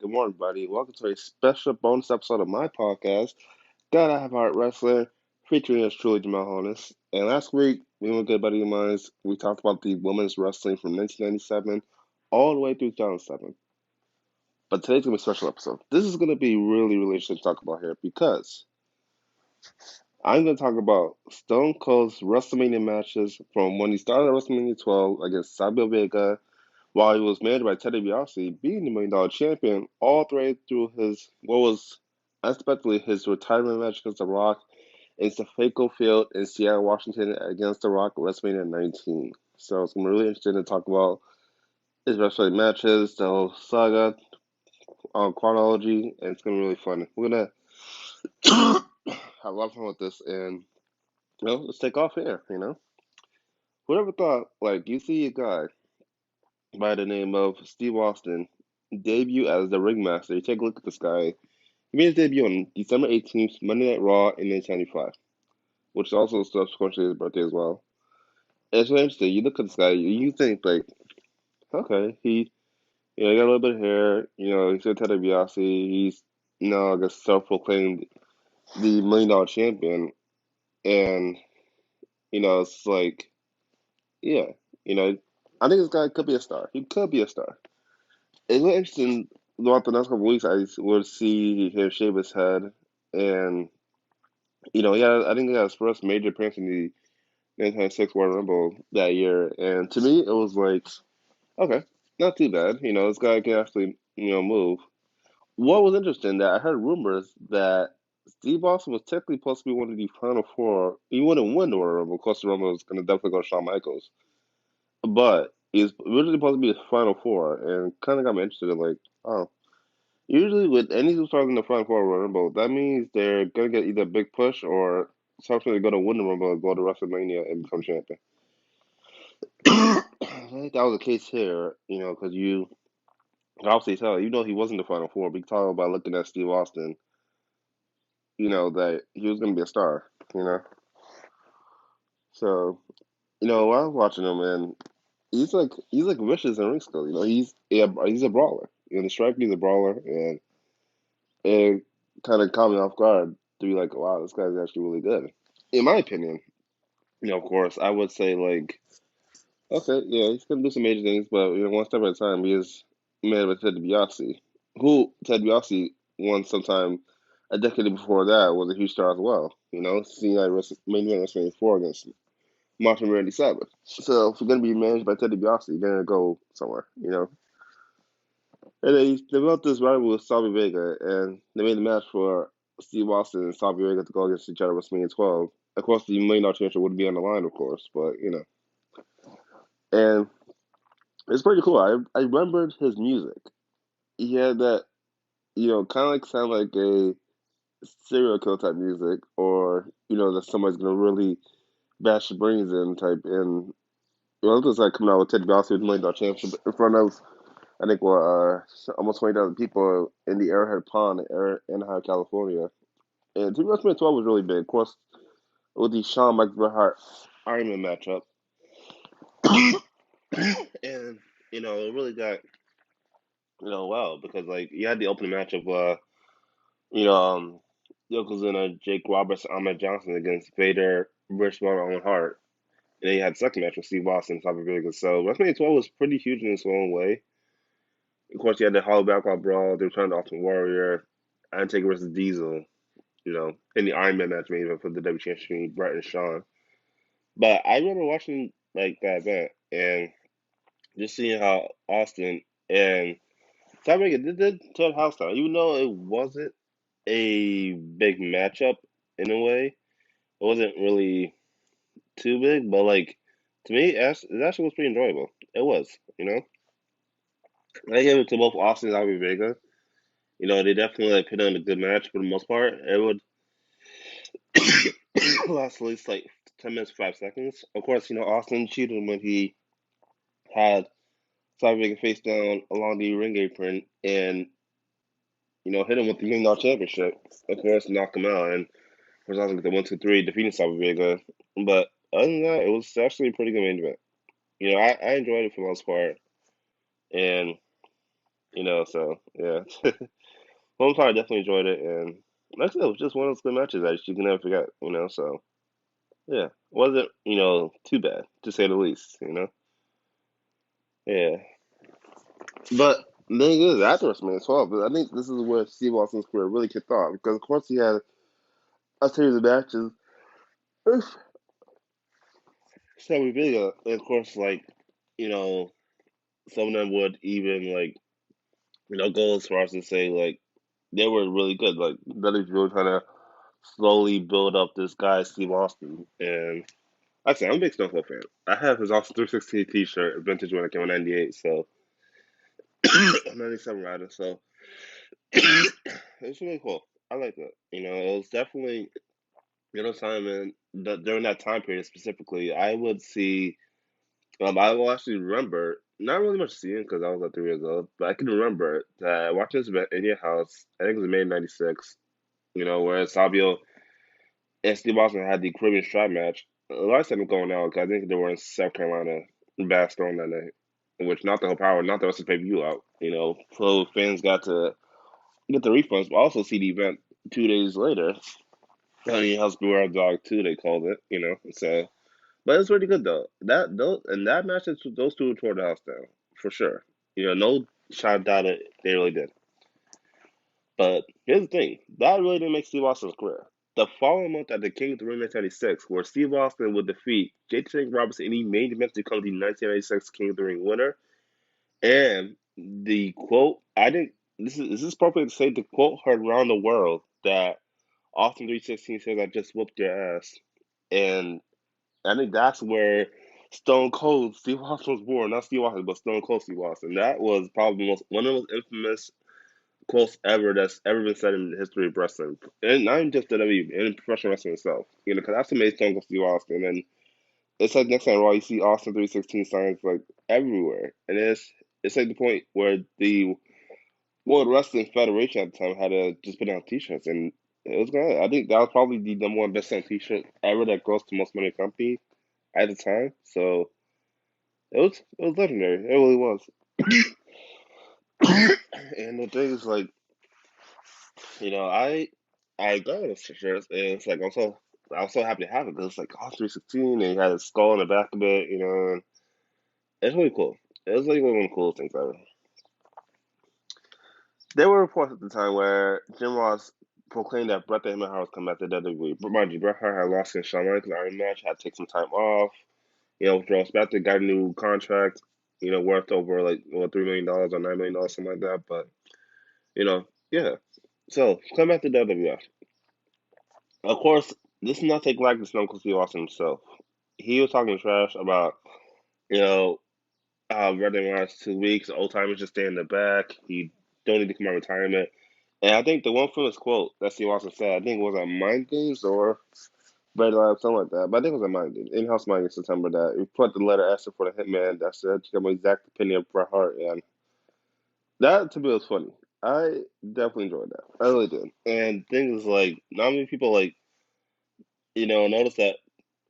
Good morning, buddy. Welcome to a special bonus episode of my podcast, Gotta Have Heart Wrestling, featuring yours truly, Jamal Holness. And last week, me and a good buddy of mine, we talked about the women's wrestling from 1997 all the way through 2007. But today's going to be a special episode. This is going to be really, really interesting to talk about here because I'm going to talk about Stone Cold's WrestleMania matches from when he started at WrestleMania 12 against Sabio Vega while he was managed by Ted DiBiase, being the $1 million champion all the way through his what was unexpectedly his retirement match against The Rock in Safeco Field in Seattle, Washington against The Rock at WrestleMania 19. So it's gonna be really interesting to talk about his wrestling matches, the whole saga, chronology, and it's gonna be really fun. We're gonna have a lot of fun with this, and let's take off here. Whoever thought like you see a guy by the name of Steve Austin debut as the ringmaster. You take a look at this guy. He made his debut on December 18th, Monday Night Raw in 1995, which is also subsequently his birthday as well. And it's really interesting. You look at this guy, you think like, okay, he got a little bit of hair. He's a Ted DiBiase. He's I guess self-proclaimed the $1 million champion, and it's like, yeah, you know, I think this guy could be a star. He could be a star. It's really interesting throughout the next couple of weeks. I would see him shave his head, and I think he had his first major appearance in the 1996 Royal Rumble that year, and to me, it was like, okay, not too bad. This guy can actually move. What was interesting that I heard rumors that Steve Austin was technically supposed to be one of the final four. He wouldn't win the Royal Rumble. Of course, the Rumble was going to definitely go to Shawn Michaels, but he's originally supposed to be the final four, and kind of got me interested in like, oh. Usually, with any superstars in the front four Royal Rumble, that means they're gonna get either a big push or something they're gonna win the Rumble and go to WrestleMania and become champion. I think that was the case here, because you can obviously tell, even though he wasn't the final four, but you can tell by looking at Steve Austin, that he was gonna be a star, you know. So, while I was watching him, and he's like vicious in ring skill. He's a brawler. The striker, he's a brawler, and it kind of caught me off guard to be like, wow, this guy's actually really good. In my opinion, of course, I would say like, okay, yeah, he's gonna do some major things, but one step at a time. He is man with Ted DiBiase, who Ted DiBiase won sometime a decade before that was a huge star as well. Seeing like main event WrestleMania 4 against Martin Randy Savage. So if you're gonna be managed by Ted DiBiase, you're gonna go somewhere. And they developed this rivalry with Salvi Vega, and they made the match for Steve Austin and Salvi Vega to go against each other at WrestleMania 12. Of course, the $1 million championship would be on the line, of course, but and it's pretty cool. I remembered his music. He had that, kind of like sound like a serial killer type music, or that somebody's gonna really bash your brains in type. And it was like coming out with Ted DiBiase with $1 million championship in front of I think almost 20,000 people in the Arrowhead Pond in Anaheim, California. And to be honest, 12 was really big. Of course, with the Shawn Michaels Bret Hart Iron Man matchup, and it really got wow, because like you had the opening match of you know um Yokozuna, Jake Roberts, Ahmed Johnson against Vader, Rich Swann, Owen Hart. And then you had the second match with Steve Austin, Sabio Vega. So WrestleMania 12 was pretty huge in its own way. Of course, you had the Hollow Backlog Brawl, the Return of the Ultimate Warrior, Undertaker versus Diesel, in the Iron Man match maybe for the W Championship, Bret and Shawn. But I remember watching like that event and just seeing how Austin and Sabio Vega did turn house down, even though it wasn't a big matchup in a way. It wasn't really too big, but like to me, it actually was pretty enjoyable. It was. I gave it to both Austin and Sabio Vega. They definitely like put on a good match for the most part. It would last at least like 10 minutes, 5 seconds. Of course, Austin cheated when he had Sabio Vega face down along the ring apron and hit him with the $1 million championship. Of course, knock him out, and of course, Austin with the 1, 2, 3 defeating Sabio Vega. But other than that, it was actually a pretty good main event. I enjoyed it for the most part, and So yeah. Home I definitely enjoyed it, and like I said, it was just one of those good matches that you can never forget. So yeah, wasn't too bad to say the least. Yeah, but the thing is, after WrestleMania 12, but I think this is where Steve Austin's career really kicked off because of course he had a series of matches, several video, and of course you know some of them would even go as far as to say they were really good. Like WWE really trying to slowly build up this guy Steve Austin, and like I said, I'm a big Stone Cold fan. I have his Austin 316 T-shirt, vintage when it came in '98, so '97 rather. So it's really cool. I like it. It was definitely time and during that time period specifically, I would see. I will actually remember not really much seeing because I was like 3 years old, but I can remember that watching this event in your house. I think it was May '96. Where Sabio and Steve Austin had the Caribbean Strap match. A lot of them going out because I think they were in South Carolina, in Bastogne that night, which knocked the whole power, not the rest of the pay per view out. So fans got to get the refunds, but also see the event 2 days later. Honey House Beware Dog 2, they called it. So but it's really good though. That match, those two tore the house down for sure. No shot doubt it. They really did. But here's the thing: that really didn't make Steve Austin's career. The following month at the King of the Ring 1996, where Steve Austin would defeat J. Tank Robertson in the main event to become the 1996 King of the Ring winner, and the quote I think this is appropriate to say the quote heard around the world that Austin 316 says I just whooped your ass, and I think that's where Stone Cold Steve Austin was born. Not Steve Austin, but Stone Cold Steve Austin. That was probably one of the most infamous quotes ever that's ever been said in the history of wrestling, and not even just WWE, in professional wrestling itself. Because that's what made Stone Cold Steve Austin. And it's like next time Raw, you see Austin 316 signs everywhere, and it's like the point where the World Wrestling Federation at the time had to just put down T-shirts, and it was good. I think that was probably the number one best selling T-shirt ever that grossed the most money in the company at the time. So it was legendary. It really was. And the thing is, I got those shirts, and it's like I'm so happy to have it because it's like 316, and he had a skull in the back of it, and it's really cool. It was like one of the coolest things ever. There were reports at the time where Jim Ross proclaimed that Bret the Hitman Hart was coming back to WWE. But mind you, Bret Hart had lost his Shawn Michaels Iron match, had to take some time off. Withdrawals back to got a new contract, worth over $3 million or $9 million, something like that. But yeah. So come back to WWF. Of course, this is not take like the Stone Cold Steve Austin himself. He was talking trash about you know running last 2 weeks. Old timers just stay in the back. He don't need to come out of retirement. And I think the one famous quote that Steve Austin said, I think it was at Mind Games or Red Lab, something like that. But I think it was at Mind Games, in-house Mind Games September that he put the letter S for the Hitman. That said, to my exact opinion of Bret Hart, and that to me was funny. I definitely enjoyed that. I really did. And things not many people notice that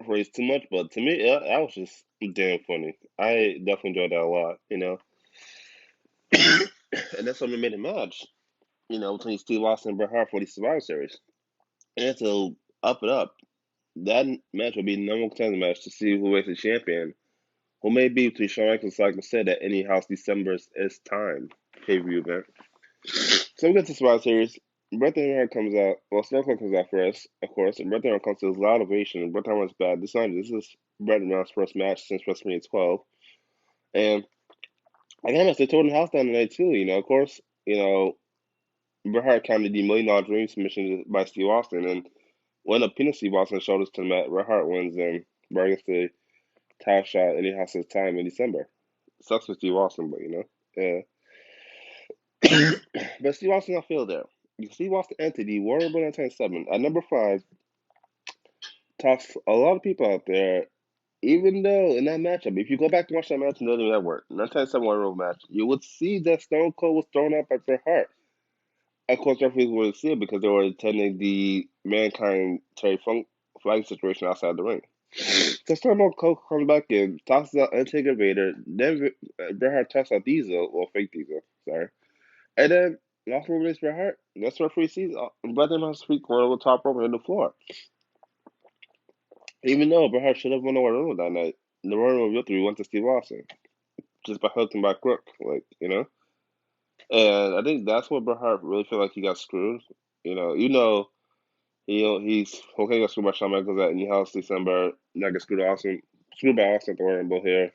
phrase too much, but to me, that was just damn funny. I definitely enjoyed that a lot. And that's what made a match, between Steve Austin and Bret Hart for the Survivor Series. And to up it up, that match will be the number one contender match to see who makes the champion. Who may be between Shawn Michaels, like I said, at any house December is time pay per view event. So we get to Survivor Series. Bret Hart comes out. Well, Stone Cold comes out first, of course, and Bret Hart comes to his loud ovation. And Bret Hart was bad. This is Bret Hart's first match since WrestleMania 12, and again, they tore the house down tonight too. Of course, Bret Hart counted the $1 million dream submission by Steve Austin, and when a pinning Steve Austin shoulders to the mat, Bret Hart wins, and Bret gets the title shot, and he has his time in December. Sucks for Steve Austin, but yeah. But Steve Austin not feel there. Steve Austin entered the Warrior Bull 1997 at number 5. Talks a lot of people out there. Even though in that matchup, if you go back and watch that match in the other network, 1997 Warrior Bull match, you would see that Stone Cold was thrown out by Bret Hart. Of course, referees wouldn't see it because they were attending the Mankind Terry Funk flag situation outside the ring. So Stone Cold comes back in, tosses out Undertaker Vader, then Bret Hart tosses out Diesel, or fake Diesel, sorry. And then Austin eliminates Bret Hart. That's our free season. Bret Hart has free corner on the top rope and the floor. Even though Bret Hart should have won the Royal Rumble that night, the Royal Rumble victory went to Steve Austin just by hooking by crook, And I think that's what Bret Hart really feel like he got screwed. He's okay. Got screwed by Shawn Michaels at New House December. Not get screwed by Austin at the Royal Rumble here.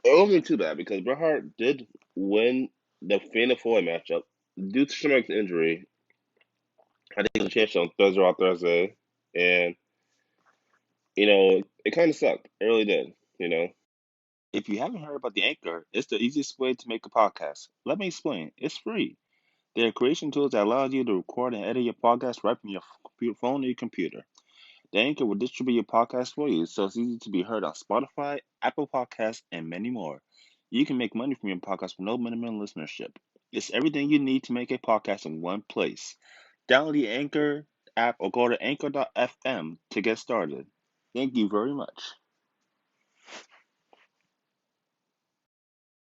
It wasn't too bad because Bret Hart did win the Fatal Four matchup due to Shawn Michaels' injury. I think he was championship on Thursday, and it kind of sucked. It really did. If you haven't heard about the Anchor, it's the easiest way to make a podcast. Let me explain. It's free. There are creation tools that allow you to record and edit your podcast right from your phone or your computer. The Anchor will distribute your podcast for you, so it's easy to be heard on Spotify, Apple Podcasts, and many more. You can make money from your podcast with no minimum listenership. It's everything you need to make a podcast in one place. Download the Anchor app or go to anchor.fm to get started. Thank you very much.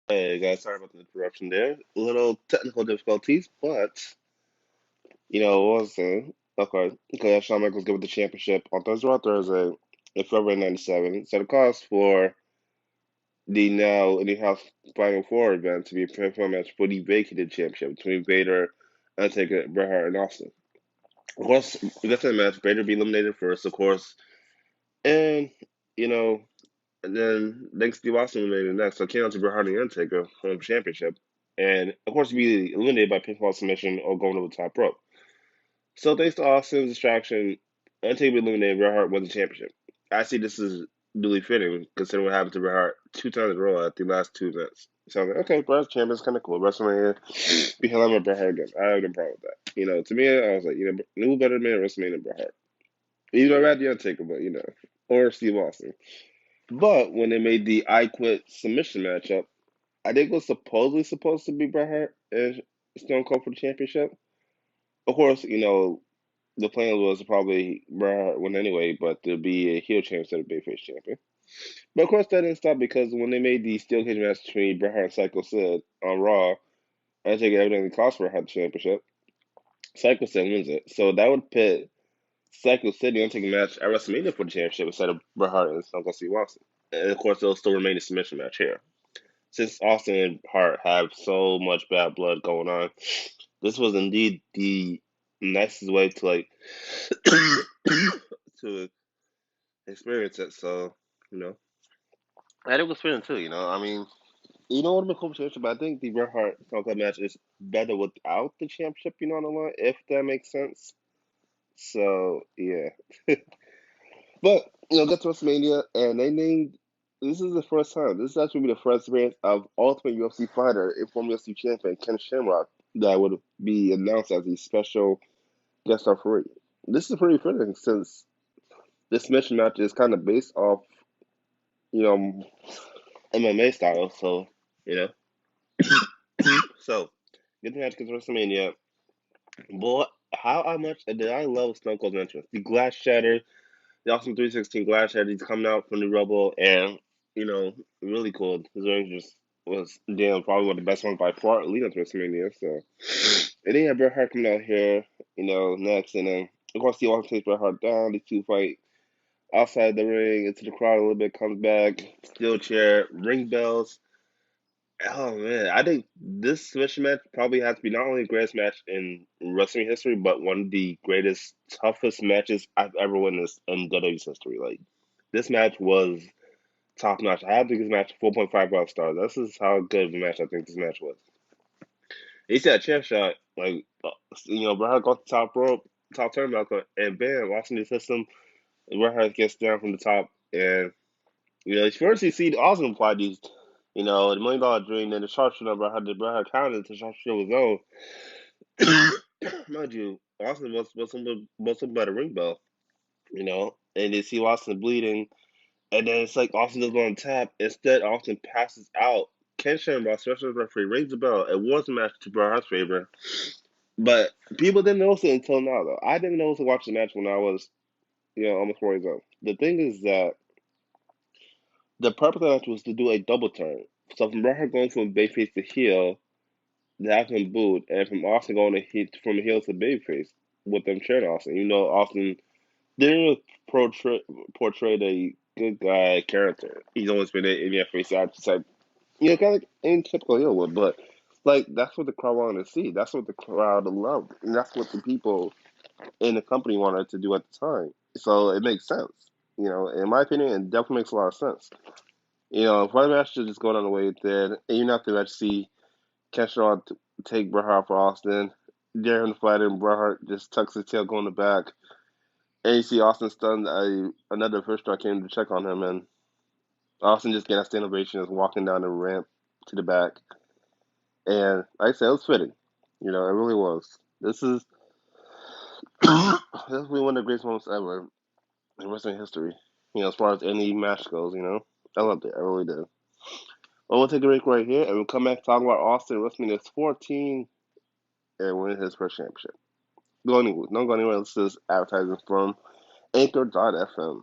Hey guys, sorry about the interruption there. A little technical difficulties, but what was saying? Okay, because Shawn Michaels given the championship on Thursday in February '97. So the cost for the now in-house Final Four event to be a fair match for the vacated championship between Vader, Undertaker, Bret Hart, and Austin. Of course, we got to the match. Vader be eliminated first, of course, and you know, and then next Steve Austin eliminated next. So it came out to Bret Hart and Undertaker for the championship, and of course, be eliminated by pinfall submission or going over the top rope. So thanks to Austin's distraction, Undertaker eliminated Bret Hart won the championship. I see this is really fitting considering what happened to Bret Hart 2 times in a row at the last 2 events. So I was like, okay, Bret's champion is kind of cool. WrestleMania, be hell with Bret Hart again. I have no problem with that. To me, I was like, who better man at WrestleMania than Bret Hart? Even though I had the Undertaker, but or Steve Austin. But when they made the I Quit submission matchup, I think it was supposedly supposed to be Bret Hart and Stone Cold for the championship. Of course, the plan was probably Bret Hart win anyway, but to be a heel champion instead of babyface champion. But of course, that didn't stop because when they made the steel cage match between Bret Hart and Psycho Sid on Raw, I think it evidently cost Bret Hart the championship. Psycho Sid wins it, so that would pit Psycho Sid and Undertaker match at WrestleMania for the championship instead of Bret Hart and Stone Cold Steve Austin. And of course, it'll still remain a submission match here. Since Austin and Hart have so much bad blood going on, this was indeed the nicest way to to experience it. So, you know, I think it was fitting too. I mean, what would have been cool championship, but I think the Bret Hart Stone Cold match is better without the championship. On the line, if that makes sense. So yeah, but get to WrestleMania, and they named. This is the first time. This is actually be the first appearance of Ultimate UFC fighter and former UFC champion Ken Shamrock that would be announced as a special guest referee. This is pretty fitting since this mission match is kind of based off, you know, MMA style. So, you know. So, get the match against WrestleMania. Boy, how much did I love Stone Cold's entrance? The glass shattered, the Awesome 316 glass shattered. He's coming out from the rubble, and, really cool. His entrance just was, damn, probably one of the best ones by far leading to WrestleMania. So, and then you have Bret Hart coming out here, next, and then, of course, he also takes Bret Hart down. These two fight outside the ring, into the crowd a little bit, comes back, steel chair, ring bells. Oh man, I think this submission match probably has to be not only the greatest match in wrestling history, but one of the greatest, toughest matches I've ever witnessed in WWE's history. Like this match was top notch. I have to give this match 4.5 out of stars. This is how good of a match I think this match was. He said a chair shot, like Bret Hart got the top rope, top turnbuckle, and bam, watching the system, Bret Hart gets down from the top, and first you see Austin apply these, the $1 million dream, then the sharpshooter Bret Hart counted the sharpshooter was on. Mind you, Austin was something about a ring bell, and they see Austin bleeding, and then it's like Austin doesn't on tap. Instead, Austin passes out. Ken Shamrock, special referee, rings the bell. It was a match to Bret Hart's favor, but people didn't notice it until now, though. I didn't notice to watch the match when I was, almost 4 years old. The thing is that the purpose of that was to do a double turn. So from Bret Hart going from babyface to heel, to have him booed, and from Austin going to from heel to babyface with them cheering Austin. Austin didn't really portray portrayed a good guy character. He's always been an Indian face type, kind of like any typical heel would, but like that's what the crowd wanted to see. That's what the crowd loved, and that's what the people in the company wanted to do at the time. So it makes sense. In my opinion, it definitely makes a lot of sense. If one match should just go down the way it did, and you're not going to actually see Keshaw take Bret Hart for Austin, Darren fight and Bret Hart just tucks his tail going in the back, and you see Austin stun another first star came to check on him, and Austin just getting that stand ovation, just walking down the ramp to the back, and like I said, it was fitting. It really was. This is one of the greatest moments ever in wrestling history. As far as any match goes, I loved it. I really did. Well, we'll take a break right here, and we'll come back talking about Austin WrestleMania 14 and winning his first championship. Go anywhere. Don't go anywhere. This is advertising from Anchor.fm.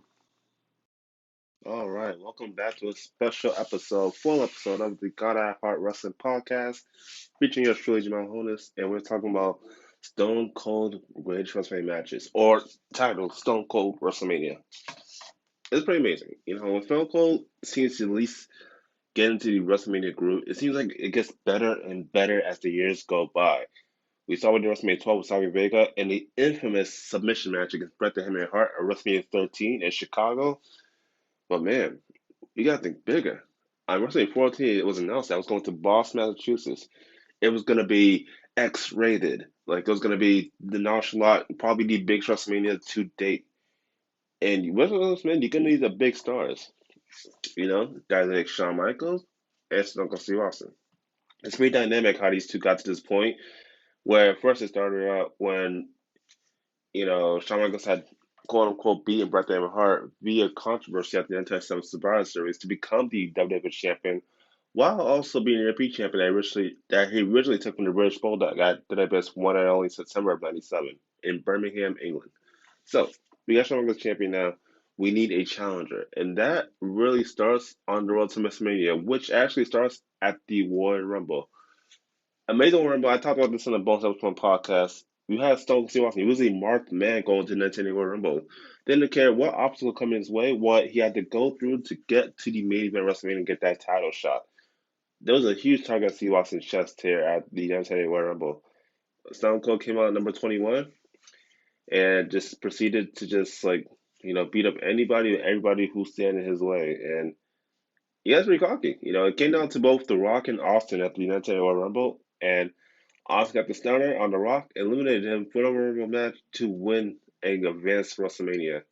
All right, welcome back to a special episode, full episode of the God I Heart Wrestling podcast, featuring yours truly, Jamal Honus, and we're talking about Stone Cold Greatest WrestleMania matches, or titled Stone Cold WrestleMania. It's pretty amazing. When Stone Cold seems to at least get into the WrestleMania group, it seems like it gets better and better as the years go by. We saw with the WrestleMania 12 with Savio Vega and the infamous submission match against Bret the Hitman Hart at WrestleMania 13 in Chicago. But man, you gotta think bigger. On WrestleMania 14, it was announced that it was going to Boston, Massachusetts. It was gonna be X-rated. Like it was gonna be the nonchalant, probably the biggest WrestleMania to date. And with those men, you're gonna need the big stars. Guys like Shawn Michaels and Stone Cold Steve Austin. It's pretty dynamic how these two got to this point where first it started out when, Shawn Michaels had quote unquote beaten Bret the Hitman Hart via controversy at the Anti-7 Survivor Series to become the WWE champion while also being the repeat champion that he originally took from the British Bulldog at the WWF's one and only September of '97 in Birmingham, England. So we got Shawn Michaels champion now. We need a challenger, and that really starts on the road to WrestleMania, which actually starts at the Royal Rumble. Amazing Rumble. I talked about this on the Bones Episode podcast. You had Stone Cold Steve Austin. He was a marked man going to the 1980 Royal Rumble. Didn't care what obstacle come his way, what he had to go through to get to the main event WrestleMania and get that title shot. There was a huge target on Steve Austin's chest here at the 1980 Royal Rumble. Stone Cold came out at number 21 and just proceeded to just beat up anybody and everybody who's standing his way. And he was pretty cocky. It came down to both The Rock and Austin at the 1980 Royal Rumble, and Austin got the stunner on The Rock, eliminated him for the Rumble match to win and advance to WrestleMania.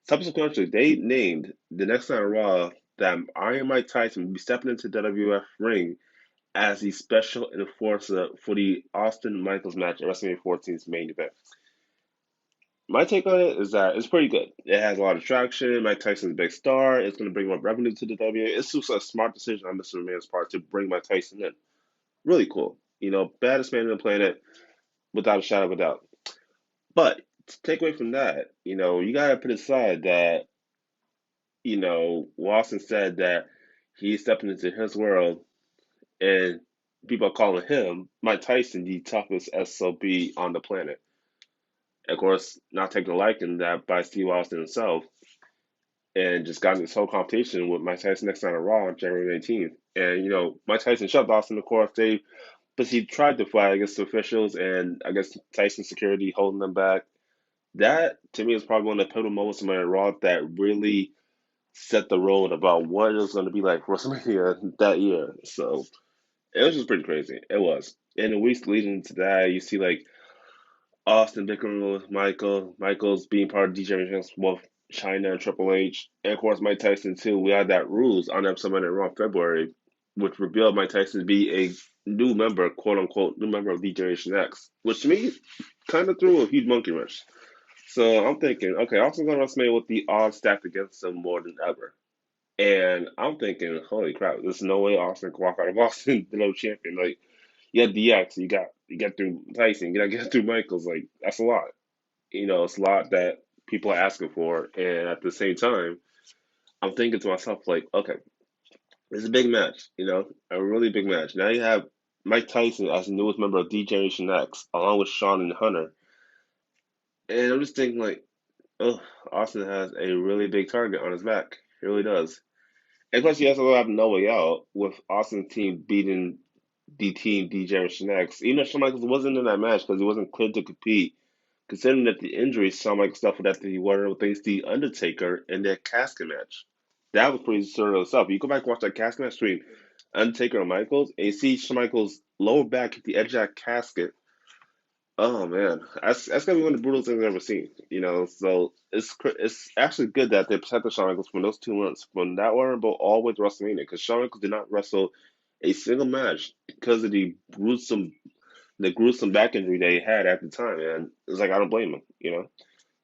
Subsequently, they named the next night on Raw that Iron Mike Tyson would be stepping into the WWF ring as the special enforcer for the Austin Michaels match at WrestleMania 14's main event. My take on it is that it's pretty good. It has a lot of traction. Mike Tyson's a big star. It's going to bring more revenue to the WWE. It's just a smart decision on Mr. McMahon's part to bring Mike Tyson in. Really cool. Baddest man on the planet, without a shadow of a doubt. But to take away from that, you got to put aside that, Watson said that he's stepping into his world and people are calling him, Mike Tyson, the toughest SOB on the planet. Of course, not taking a liking to that by Steve Austin himself, and just got in this whole competition with Mike Tyson next night on Raw on January 19th. And, Mike Tyson shoved Austin, of course. But he tried to fight against the officials, and I guess Tyson security holding them back. That, to me, is probably one of the pivotal moments in my Raw that really set the road about what it was going to be like for WrestleMania that year. So it was just pretty crazy. It was. And the weeks leading to that, you see Austin bickering with Michaels being part of DJ Reigns with China and Triple H, and of course Mike Tyson too. We had that rules on episode Monday Raw February, which revealed Mike Tyson to be a new member, quote unquote, new member of D Generation X, which to me kind of threw a huge monkey wrench. So I'm thinking, okay, Austin's going to WrestleMania with the odds stacked against him more than ever. And I'm thinking, holy crap, there's no way Austin can walk out of Austin the no champion. Like, you had DX, you get through Tyson, you got to get through Michaels. Like, that's a lot. It's a lot that people are asking for. And at the same time, I'm thinking to myself, like, okay, this is a big match, a really big match. Now you have Mike Tyson as the newest member of D Generation X, along with Shawn and Hunter. And I'm just thinking like, oh, Austin has a really big target on his back. He really does. And plus, he also have no way out with Austin's team beating the team D Generation X. Even if Shawn Michaels wasn't in that match because he wasn't cleared to compete, considering that the injuries Shawn Michaels suffered after he won against the Undertaker in their casket match. That was pretty surreal stuff. You go back and watch that casket match between Undertaker and Michaels, and you see Shawn Michaels' lower back hit the edge of that casket. Oh man, that's gonna be one of the brutalest things I've ever seen. So it's actually good that they protected Shawn Michaels from those 2 months from that one, but all the way to WrestleMania because Shawn Michaels did not wrestle a single match because of the gruesome back injury they had at the time, and it's like I don't blame them.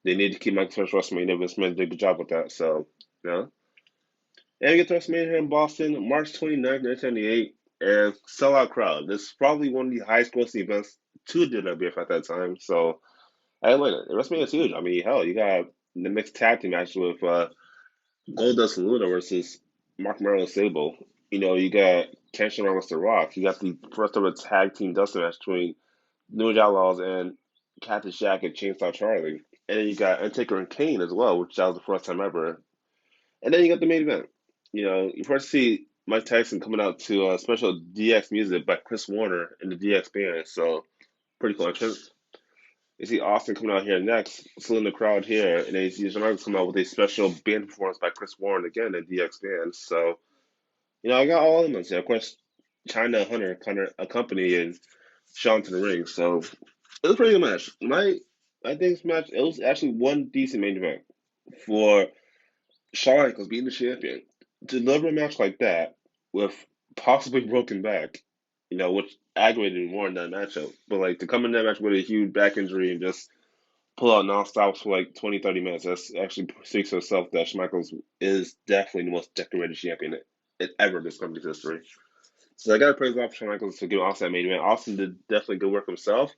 They need to keep Michaels first WrestleMania. Vince McMahon did a good job with that. So, you know, and we get to WrestleMania here in Boston, March 29th, 1998, and sellout crowd. This is probably one of the highest grossing events to WWF at that time. So I like it. WrestleMania is huge. I mean, hell, you got the mixed tag team match with Goldust and Luna versus Mark Merrill and Sable. You got Kenshin versus The Rock. You got the first ever tag team Dustin match between New Age Outlaws and Cactus Jack and Chainsaw Charlie. And then you got Undertaker and Kane as well, which that was the first time ever. And then you got the main event. You first see Mike Tyson coming out to special DX music by Chris Warner and the DX band. So pretty cool entrance. You see Austin coming out here next, saluting the crowd here, and then you see Shawn Michaels come out with a special band performance by Chris Warren again, the DX band. So, I got all elements there. Of course, China Hunter kind of accompanying Shawn to the ring. So it was a pretty good match. I think this match it was actually one decent main event for Shawn Michaels being the champion. To deliver a match like that with possibly broken back, which aggravated more in that matchup. But like to come in that match with a huge back injury and just pull out nonstop for like 20, 30 minutes. That's actually speaks for itself that Schmeichels is definitely the most decorated champion ever in this company's history. So I got to praise off Schmeichels for giving Austin that main event. Austin did definitely good work himself.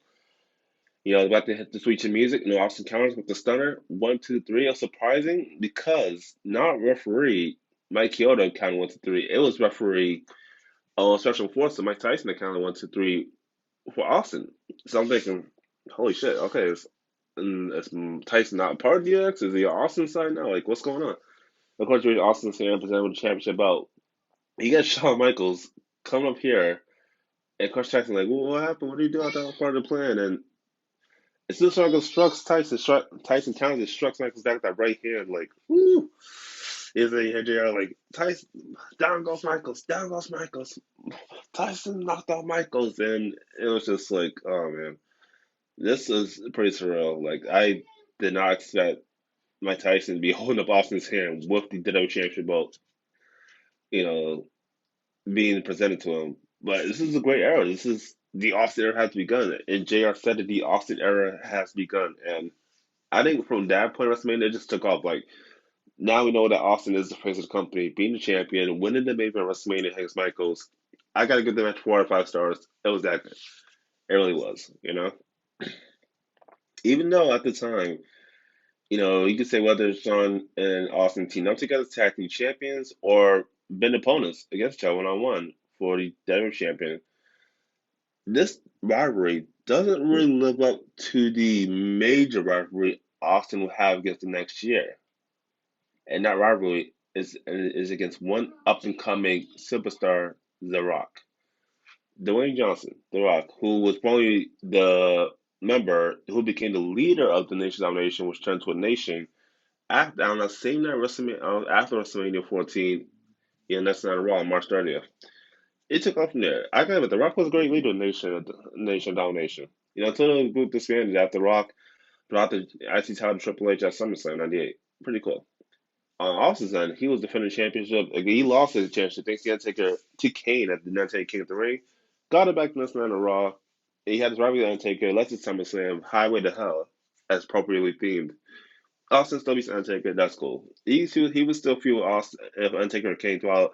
About to hit the switch in music. Austin counters with the stunner. 1, 2, 3. It was surprising because not referee Mike Chioda counted 1, 2, 3. It was referee special enforcer Mike Tyson that counted 1, 2, 3 for Austin. So I'm thinking, holy shit, okay, is Tyson not part of DX? Is he on Austin side now? Like, what's going on? Of course, you're Austin saying presented with the championship belt. You got Shawn Michaels coming up here, and Coach Tyson like, well, what happened? What do you do? I thought that was part of the plan. And as soon as Shawn Michaels strikes Tyson counters and strikes Michaels back with that right hand, like, whoo! Is a hear JR like Tyson, down goes Michaels. Tyson knocked out Michaels, and it was just like, oh man, this is pretty surreal. Like I did not expect Mike Tyson to be holding up Austin's hand with the WWE Championship belt, you know, being presented to him. But this is a great era. This is the Austin era has begun. And JR said that the Austin era has begun. And I think from that point, WrestleMania, it just took off. Like, now we know that Austin is the face of the company, being the champion, winning the main event of WrestleMania against Michaels. I got to give the match 4 out of 5 stars. It was that good. It really was. Even though at the time, you could say whether Shawn and Austin teamed up together as tag team champions or been opponents against each other 1-on-1 for the WWE champion. This rivalry doesn't really live up to the major rivalry Austin will have against the next year. And that rivalry is against one up and coming superstar, The Rock. Dwayne Johnson, The Rock, who was probably the member who became the leader of the Nation Domination, which turned to a nation after on the same night after WrestleMania 14 in That's Not Raw on March 30th. It took off from there. I got it. The Rock was a great leader in Nation Domination. Until the group disbanded after Rock brought the IC title to Triple H at SummerSlam '98. Pretty cool. On Austin's end, he was defending the championship. Like, he lost his championship thanks to the Undertaker to Kane at the Undertaker King of the Ring. Got it back to That's Not Raw. He had his rivalry with Undertaker. Left his SummerSlam Highway to Hell as appropriately themed. Austin still beats Undertaker. That's cool. He was still fuel Austin if Undertaker came throughout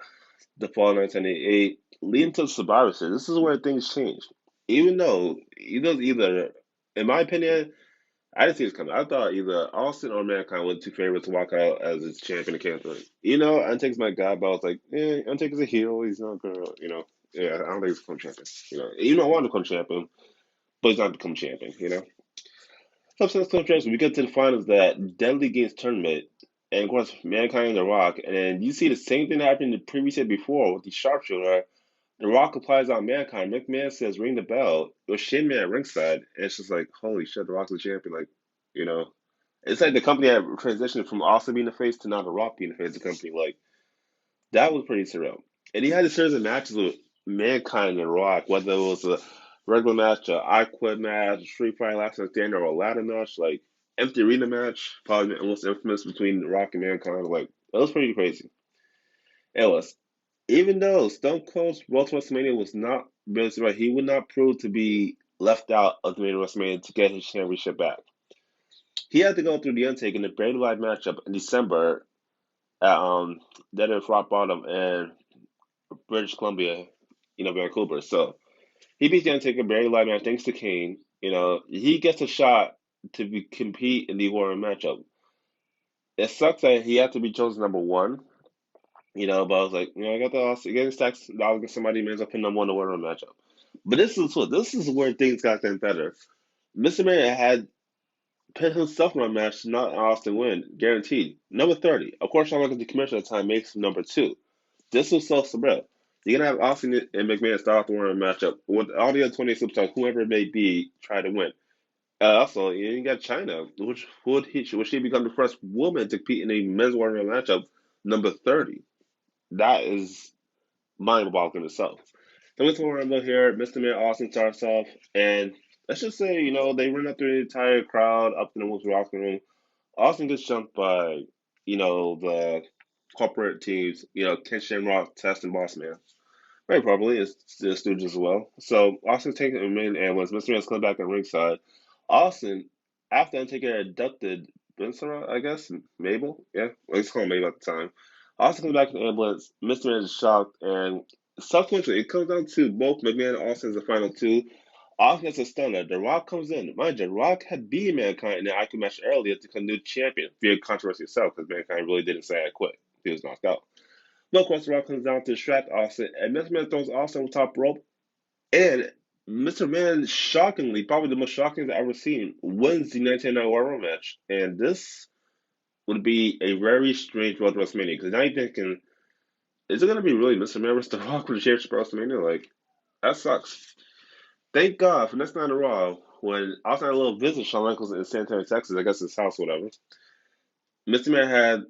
the fall of 1988, leading to the Survivor Series. This is where things change. Even though in my opinion, I didn't see this coming. I thought either Austin or Mankind were the two favorites to walk out as its champion of Canada. Undertaker's my guy, but I was like, Undertaker's a heel. He's not girl. Yeah, I don't think he's become champion. I want to become champion, but he's not become champion. Substance contrast, we get to the finals of that Deadly Games tournament, and of course, Mankind and The Rock, and you see the same thing that happened the previous year before with the sharpshooter. The Rock applies on Mankind. McMahon says, "Ring the bell." It was Shane Man at ringside, and it's just like, holy shit, The Rock's the champion. Like, you know, it's like the company had transitioned from Austin being the face to now The Rock being the face of the company. Like, that was pretty surreal. And he had a series of matches with Mankind and The Rock, whether it was a regular match, a I Quit match, a Street Fight Last Man Standing, or a ladder match, like empty arena match, probably the most infamous between The Rock and Mankind. Like, it was pretty crazy. It was. Even though Stone Cold's Road to WrestleMania was not really right, he would not prove to be left out of the main WrestleMania to get his championship back. He had to go through the Undertaker in the Brady Live matchup in December at that is Rock Bottom in British Columbia, Vancouver. So he beats the Undertaker Brady Live match thanks to Kane. He gets a shot to compete in the Warrior matchup. It sucks that he had to be chosen number one. But I was like, I got the odds against Stacks dollars against somebody who ends up in number one to win a matchup. But this is where things got getting better. Mr. Man had put himself in a match to not Austin win, guaranteed. Number 30. Of course, Shawn Michaels, the commissioner at the time, makes him number two. This was so surreal. You're gonna have Austin and McMahon start off the winning matchup with all the other 20 superstars, whoever it may be, try to win. Also, you got China, which would she become the first woman to compete in a men's warrior matchup, number 30. That is mind-boggling itself. So let's Rumble here. Mr. Man Austin starts off, and let's just say, they run up through the entire crowd up in the women's locker room. Austin gets jumped by, the corporate teams, Ken Shamrock, Test, and Boss Man. Very probably is the Stooges as well. So Austin's taking him in, and once Mr. Man's coming back on ringside, Austin, after Undertaker had abducted Vincera, I guess, Mabel, yeah, let's call him Mabel at the time. Austin comes back in the ambulance. Mr. Man is shocked, and subsequently, it comes down to both McMahon and Austin as the final two. Austin gets a stunner. The Rock comes in. Mind you, The Rock had beaten Mankind in the IQ match earlier to become new champion via controversy itself, because Mankind really didn't say I quit. He was knocked out. No question, Rock comes down to distract Austin, and Mr. Man throws Austin on the top rope, and Mr. Man, shockingly, probably the most shocking I've ever seen, wins the 1999 Royal Rumble match. And this would be a very strange road to WrestleMania, because now you're thinking, is it going to be really Mr. Man versus The Rock for the championship at WrestleMania? Like, that sucks. Thank God for next night in a Raw, when Austin had a little visit Shawn Michaels in San Antonio, Texas, I guess his house, whatever. Mr. Man had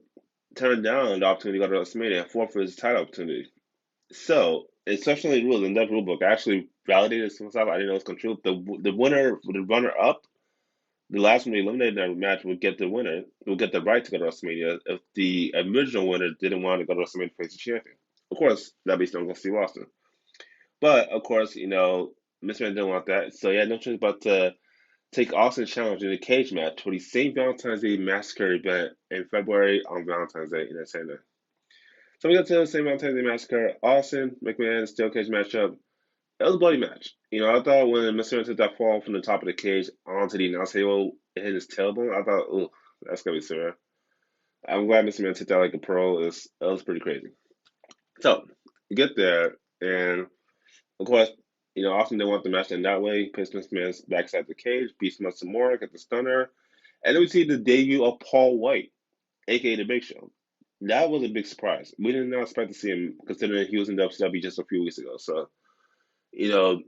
turned down the opportunity to go to WrestleMania and fought for his title opportunity. So, exceptionally rules in that rule book, I actually validated some stuff I didn't know was true. The winner, the runner up, the last one to eliminate that match would get the winner, would get the right to go to WrestleMania if the original winner didn't want to go to WrestleMania to face the champion. Of course, that'd be Stone Cold Steve Austin. But, of course, Mr. Man didn't want that, so he had no choice but to take Austin's challenge in a cage match for the St. Valentine's Day Massacre event in February on Valentine's Day in Atlanta. So we got to the St. Valentine's Day Massacre. Austin, McMahon, steel cage matchup. It was a bloody match. I thought when Mr. took that fall from the top of the cage onto the announce table and hit his tailbone, I thought, oh, that's gonna be severe. I'm glad Mr. Man took that like a pro. It was pretty crazy. So you get there, and of course, Austin didn't want the match to end that way. Puts Mr. Man's backside the cage, beats him up some more, get the stunner, and then we see the debut of Paul White, aka the Big Show. That was a big surprise. We did not expect to see him, considering he was in WCW just a few weeks ago. So, you know,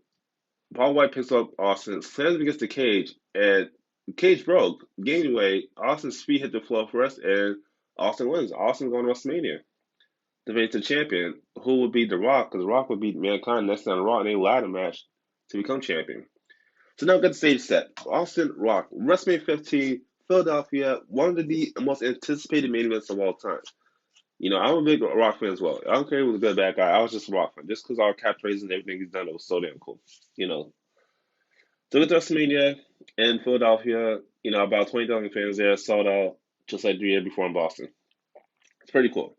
Paul White picks up Austin, slams him against the cage, and the cage broke. Gained weight. Austin's feet hit the floor first, and Austin wins. Austin going to WrestleMania to face the champion, who would be The Rock, because The Rock would beat Mankind next time Raw in a ladder match to become champion. So now we got the stage set. Austin Rock, WrestleMania 15, Philadelphia, one of the most anticipated main events of all time. I'm a big Rock fan as well. I don't care if he was a good bad guy. I was just a Rock fan. Just because our catchphrases and everything he's done, it was so damn cool. You know, so with WrestleMania in Philadelphia, about 20,000 fans there, sold out just like the year before in Boston. It's pretty cool.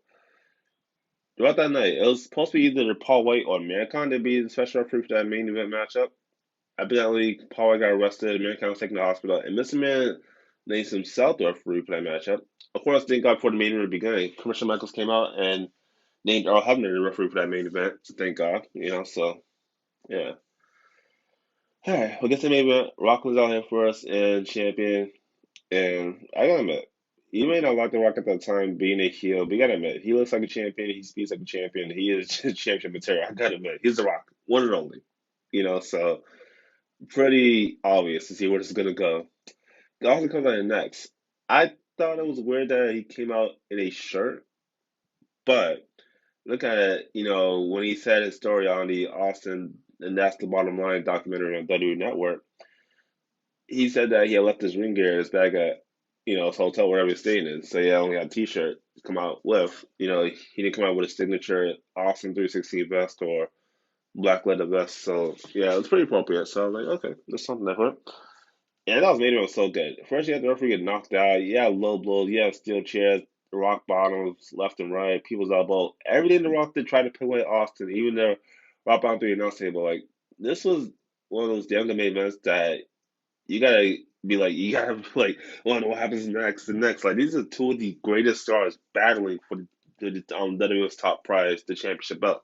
Throughout that night, it was supposed to be either Paul White or Mankind to be the special referee for that main event matchup. Evidently, Paul got arrested. Mankind was taken to the hospital, and Mr. Man named himself the referee for that matchup. Of course, thank God before the main event began, Commissioner Michaels came out and named Earl Hebner the referee for that main event. Thank God, so yeah. All right, well, I guess the main event, Rock was out here for us and champion, and I gotta admit, you may not like The Rock at that time being a heel, but you gotta admit, he looks like a champion, he speaks like a champion, he is championship material. I gotta admit, he's The Rock, one and only. So pretty obvious to see where this is gonna go. Austin comes out next. I thought it was weird that he came out in a shirt, but look at it, when he said his story on the Austin and That's the Bottom Line documentary on WWE Network, he said that he had left his ring gear in his bag at, his hotel, wherever he's staying in. So he only had a t-shirt to come out with. He didn't come out with a signature Austin 316 vest or black leather vest. So yeah, it was pretty appropriate. So I was like, okay, there's something different. And that was made him so good. First, you had the referee get knocked out. You had low blows. You had steel chairs, rock bottoms, left and right, people's elbow. Everything the Rock did try to put away Austin, even the rock bottom through the announce table. Like, this was one of those damn good main events that you gotta be like, you gotta be like, well, what happens next and next. Like, these are two of the greatest stars battling for the WWE's top prize, the championship belt.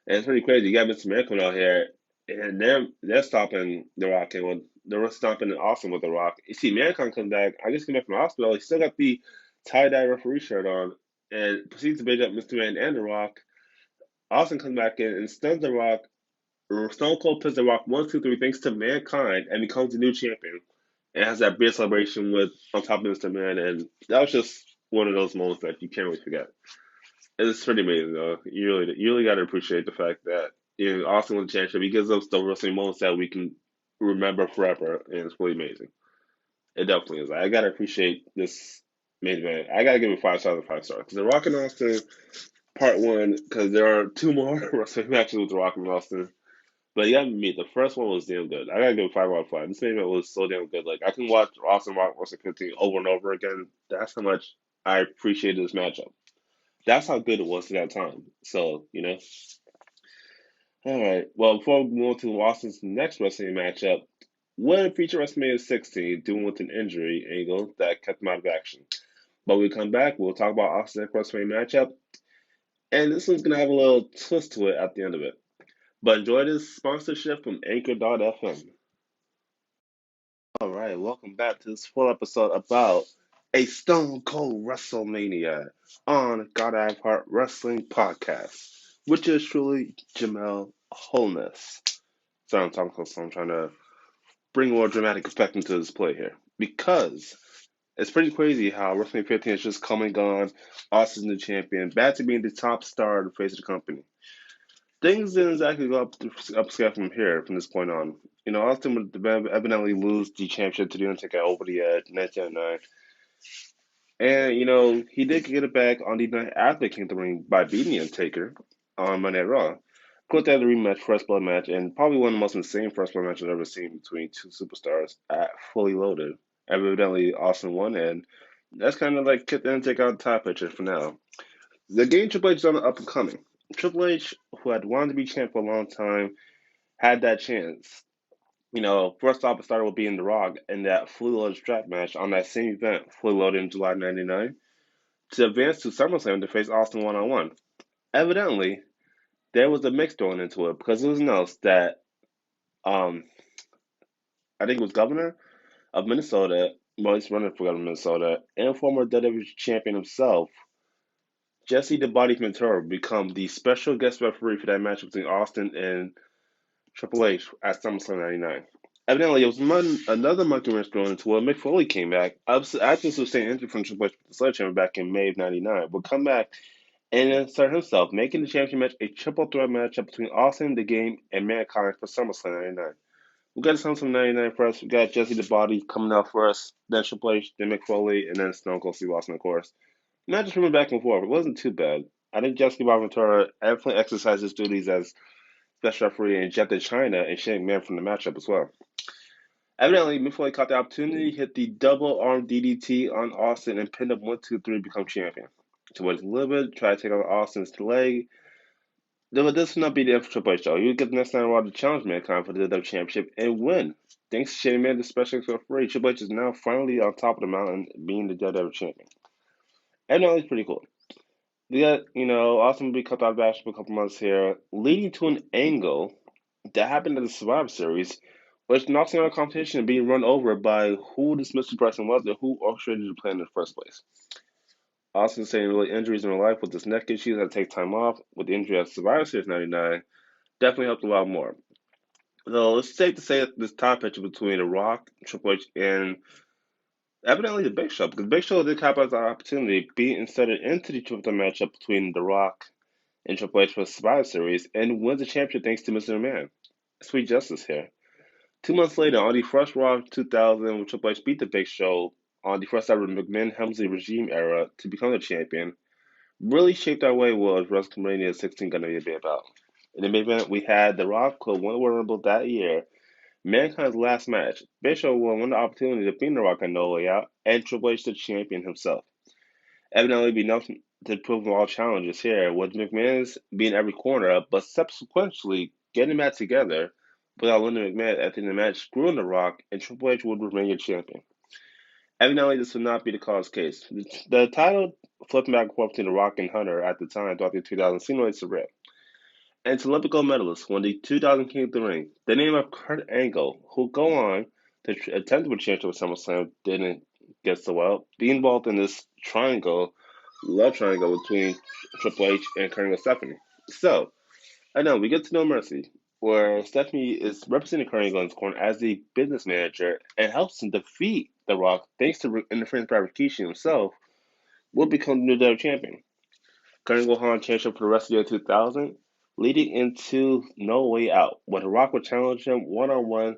And it's pretty crazy. You got Mr. Man coming out here, and they're stopping The Rock, and they're stopping Austin with The Rock. You see, Mankind come back. I just came back from the hospital. He still got the tie dye referee shirt on, and proceeds to beat up Mr. Man and The Rock. Austin comes back in and stuns The Rock. Stone Cold pins The Rock 1, 2, 3, thanks to Mankind, and becomes the new champion. And has that big celebration with on top of Mr. Man, and that was just one of those moments that you can't really forget. It's pretty amazing, though. You really got to appreciate the fact that Austin won the championship. He gives us the wrestling moments that we can remember forever, and it's really amazing. It definitely is. I gotta appreciate this main event. I gotta give it 5 stars of 5 stars because the Rock and Austin Part One. Because there are two more wrestling matches with the Rock and Austin. But you gotta admit, the first one was damn good. I gotta give it 5 out of 5. This main event was so damn good. Like, I can watch Austin Rock Wrestling 15 over and over again. That's how much I appreciated this matchup. That's how good it was at that time. So. All right. Well, before we move on to Austin's next wrestling matchup, would feature WrestleMania 16 dealing with an injury angle that kept him out of action. But when we come back, we'll talk about Austin's next WrestleMania matchup, and this one's gonna have a little twist to it at the end of it. But enjoy this sponsorship from Anchor.fm. All right, welcome back to this full episode about a Stone Cold WrestleMania on God I Heart Wrestling podcast, which is truly Jamel Wholeness. So I'm talking so I'm trying to bring more dramatic effect into this play here because it's pretty crazy how WrestleMania 15 is just come and gone. Austin's the champion, back to being the top star of the face of the company. Things didn't exactly go up scale from here from this point on. Austin would evidently lose the championship to the Undertaker over the edge, 1999. And, he did get it back on the night after King of the Ring by beating the Undertaker on Monday Night Raw. Of course, they had a rematch, first blood match, and probably one of the most insane first blood matches I've ever seen between two superstars at Fully Loaded. Evidently, Austin won, and that's kind of like kept the Undertaker out of the top picture for now. The game Triple H is on the up and coming. Triple H, who had wanted to be champ for a long time, had that chance. First off, it started with being The Rock in that fully loaded strap match on that same event, fully loaded in July '99, to advance to SummerSlam to face Austin one on one. Evidently, there was a mix thrown into it because it was announced that um, I think it was governor of Minnesota, well, he's running for governor of Minnesota, and former WWE champion himself, Jesse the Body Ventura, become the special guest referee for that match between Austin and Triple H at SummerSlam '99. Evidently, it was another monkey wrench thrown into it. Mick Foley came back after sustained injury from Triple H with the sledgehammer back in May of '99. Would come back and insert himself, making the championship match a triple threat matchup between Austin, the Game, and Mankind for SummerSlam '99. We got SummerSlam '99 first. We got Jesse the Body coming out first, then Triple H, then Mick Foley, and then Stone Cold Steve Austin, of course. Not just moving back and forth. It wasn't too bad. I think Jesse Ventura definitely exercised his duties as special referee and ejected China and Shane McMahon from the matchup as well. Evidently, Mick Foley caught the opportunity, hit the double arm DDT on Austin, and pinned up 1, 2, 3, become champion. To wait a little bit, try to take on Austin's leg. Though this will not be the end for Triple H, though. You get the next time around to challenge Mankind for the WWE Championship and win. Thanks to Shane McMahon, especially for free, Triple H is now finally on top of the mountain, being the WWE Champion. And no, it's pretty cool. They got, Austin will be cut out of action for a couple months here, leading to an angle that happened in the Survivor Series, which knocks out a competition being run over by who this mystery person was and who orchestrated the plan in the first place. Austin saying really injuries in her life with his neck issues had to take time off, with the injury at Survivor Series 99, definitely helped a lot more. So it's safe to say that this tie picture between The Rock, Triple H, and evidently the Big Show, because Big Show did capitalize on the opportunity, being inserted into the triple threat matchup between The Rock and Triple H for the Survivor Series, and wins the championship thanks to Mr. McMahon. Sweet justice here. 2 months later, on the first Raw of 2000, when Triple H beat the Big Show on the first ever McMahon-Helmsley regime era to become the champion, really shaped our way what WrestleMania 16 going to be about. In the main event, we had The Rock, who won the Royal Rumble that year, Mankind's last match. Bishop won the opportunity to beat The Rock on No Way Out, and Triple H the champion himself. Evidently, be nothing to prove all challenges here, with McMahon's being every corner, but subsequently getting that together without Linda McMahon at the end of the match, screwing The Rock, and Triple H would remain your champion. Evidently, this would not be the case. The title flipping back and forth between The Rock and Hunter at the time throughout the 2000 seemed like surreal. And its Olympic gold medalist won the 2000 King of the Ring. The name of Kurt Angle, who go on to attempt to win championship with SummerSlam, didn't get so well. Be involved in this love triangle between Triple H and Kurt Angle Stephanie. So, I know we get to No Mercy, where Stephanie is representing Kurt Angle in his corner as the business manager and helps him defeat The Rock thanks to interference by Rikishi himself, will become the new WWE champion. Kurt Angle held on championship for the rest of the year 2000, leading into No Way Out, where The Rock would challenge him one on one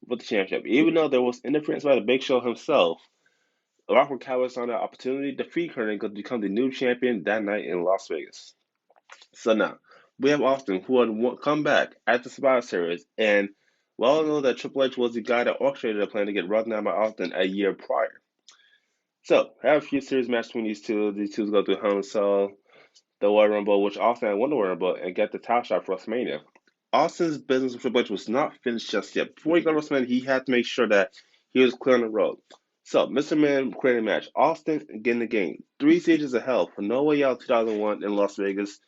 with the championship. Even though there was interference by the Big Show himself, The Rock would capitalize on the opportunity to defeat Kurt Angle to become the new champion that night in Las Vegas. So now, we have Austin, who had come back at the Survivor Series, and we all know that Triple H was the guy that orchestrated the plan to get run down by Austin a year prior. So, I have a few series matches between these two. These two go through Hell in a Cell, the Royal Rumble, which Austin had won the Royal Rumble and get the top shot for WrestleMania. Austin's business with Triple H was not finished just yet. Before he got to WrestleMania, he had to make sure that he was clear on the road. So, Mr. Man created a match. Austin getting the game. 3 stages of hell for No Way Out 2001 in Las Vegas.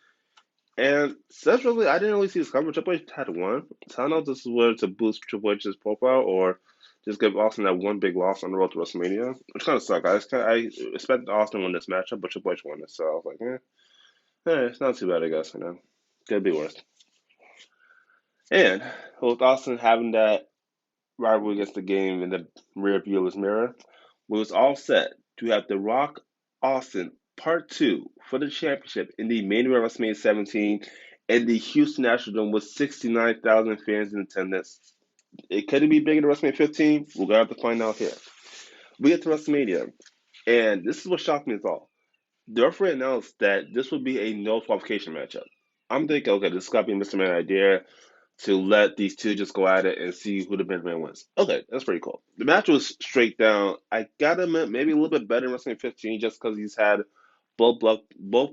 And centrally, I didn't really see this coming. Triple H had won. So I don't know if this is where to boost Triple H's profile or just give Austin that one big loss on the road to WrestleMania, which kind of sucked. I expected Austin to win this matchup, but Triple H won it. So I was like, it's not too bad, I guess. Could be worse. And with Austin having that rivalry against the game in the rear view of his mirror, we was all set to have The Rock Austin Part 2 for the championship in the main event of WrestleMania 17 in the Houston National Dome with 69,000 fans in attendance. It could be bigger than WrestleMania 15. We're going to have to find out here. We get to WrestleMania, and this is what shocked me as all. The referee announced that this would be a no qualification matchup. I'm thinking, okay, this has got to be Mr. Man idea to let these two just go at it and see who the better man wins. Okay, that's pretty cool. The match was straight down. I gotta admit, maybe a little bit better in WrestleMania 15 just because he's had both